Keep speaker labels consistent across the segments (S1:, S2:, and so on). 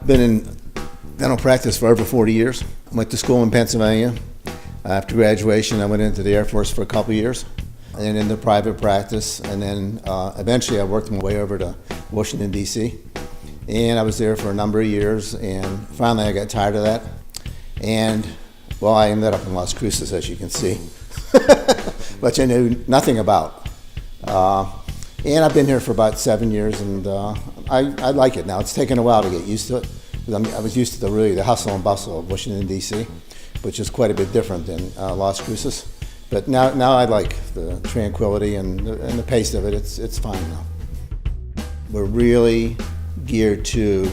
S1: Been in dental practice for over 40 years. Went to school in Pennsylvania. After graduation, I went into the Air Force for a couple years, and then into private practice, and then eventually I worked my way over to Washington, D.C., and I was there for a number of years, and finally I got tired of that, and, well, I ended up in Las Cruces, as you can see, which I knew nothing about. And I've been here for about 7 years, and I like it now. It's taken a while to get used to it. I was used to the hustle and bustle of Washington, D.C., which is quite a bit different than Las Cruces. But now I like the tranquility and the pace of it. It's fine now. We're really geared to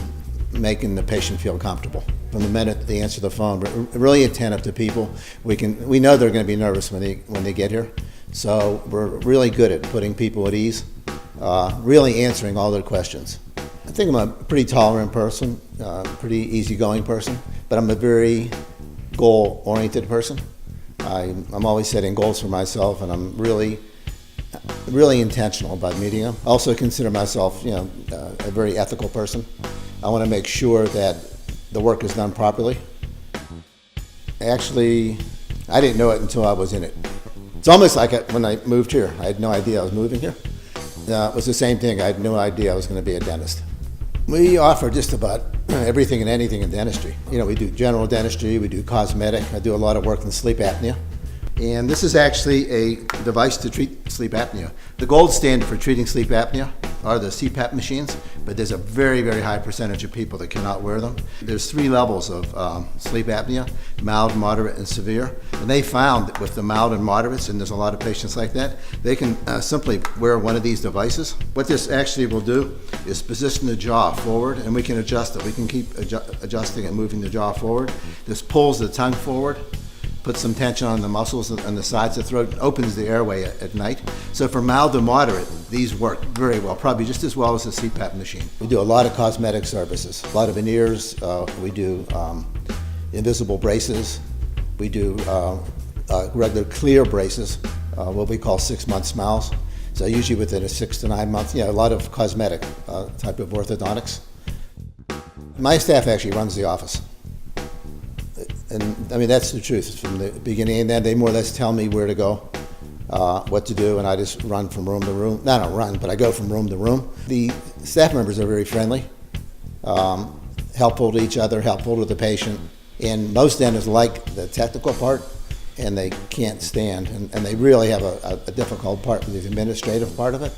S1: making the patient feel comfortable. From the minute they answer the phone, we're really attentive to people. We know they're going to be nervous when they get here, so we're really good at putting people at ease, really answering all their questions. I think I'm a pretty tolerant person, pretty easygoing person, but I'm a very goal-oriented person. I'm always setting goals for myself, and I'm really intentional about meeting them. I also consider myself, a very ethical person. I want to make sure that the work is done properly. Actually, I didn't know it until I was in it. It's almost like when I moved here. I had no idea I was moving here. It was the same thing. I had no idea I was going to be a dentist. We offer just about everything and anything in dentistry. We do general dentistry, we do cosmetic. I do a lot of work in sleep apnea. And this is actually a device to treat sleep apnea. The gold standard for treating sleep apnea are the CPAP machines, but there's a very, very high percentage of people that cannot wear them. There's 3 levels of sleep apnea: mild, moderate, and severe. And they found that with the mild and moderates, and there's a lot of patients like that, they can simply wear one of these devices. What this actually will do is position the jaw forward, and we can adjust it. We can keep adjusting and moving the jaw forward. This pulls the tongue forward, puts some tension on the muscles on the sides of the throat, opens the airway at night. So for mild to moderate, these work very well, probably just as well as the CPAP machine. We do a lot of cosmetic services, a lot of veneers. We do invisible braces. We do regular clear braces, what we call 6-month smiles. So usually within 6 to 9 months, a lot of cosmetic type of orthodontics. My staff actually runs the office. And I mean, that's the truth from the beginning. And then they more or less tell me where to go, what to do, and I just run from room to room. I don't run, but I go from room to room. The staff members are very friendly, helpful to each other, helpful to the patient. And most dentists like the technical part, and they can't stand. And they really have a difficult part with the administrative part of it.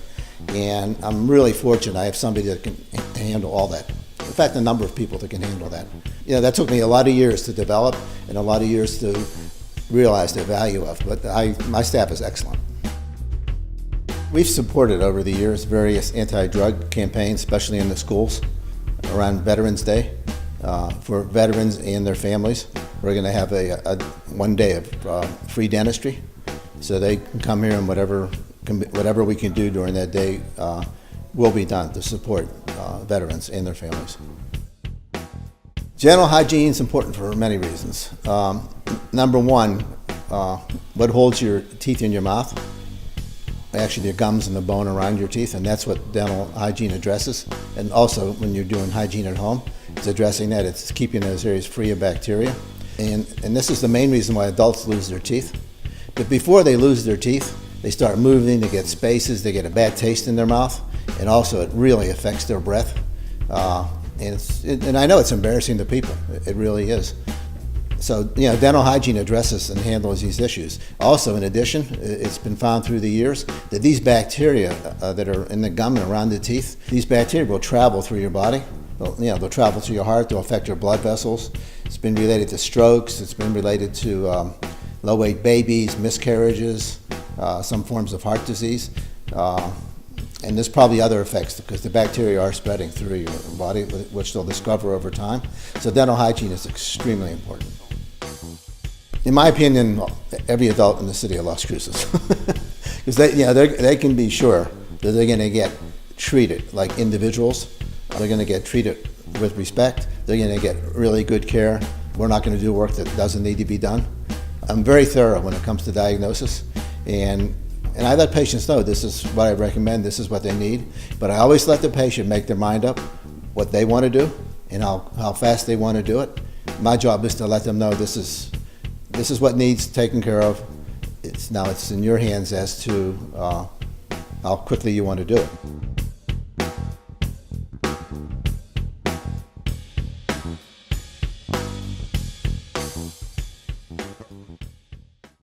S1: And I'm really fortunate I have somebody that can handle all that. In fact, a number of people that can handle that. That took me a lot of years to develop and a lot of years to realize the value of, but my staff is excellent. We've supported over the years various anti-drug campaigns, especially in the schools, around Veterans Day. For veterans and their families, we're going to have a 1 day of free dentistry, so they can come here and whatever we can do during that day will be done to support veterans and their families. Dental hygiene is important for many reasons. Number one, what holds your teeth in your mouth? Actually, the gums and the bone around your teeth, and that's what dental hygiene addresses. And also, when you're doing hygiene at home, it's addressing that. It's keeping those areas free of bacteria. And this is the main reason why adults lose their teeth. But before they lose their teeth, they start moving, they get spaces, they get a bad taste in their mouth, and also it really affects their breath. And I know it's embarrassing to people. It really is. So, dental hygiene addresses and handles these issues. Also, in addition, it's been found through the years that these bacteria that are in the gum and around the teeth, these bacteria will travel through your body. They'll travel through your heart. They'll affect your blood vessels. It's been related to strokes. It's been related to low-weight babies, miscarriages, some forms of heart disease. And there's probably other effects because the bacteria are spreading through your body, which they'll discover over time. So dental hygiene is extremely important. In my opinion, every adult in the city of Las Cruces, because they can be sure that they're going to get treated like individuals. They're going to get treated with respect. They're going to get really good care. We're not going to do work that doesn't need to be done. I'm very thorough when it comes to diagnosis, and I let patients know this is what I recommend, this is what they need, but I always let the patient make their mind up what they want to do, and how fast they want to do it. My job is to let them know this is what needs taken care of. It's in your hands as to how quickly you want to do it.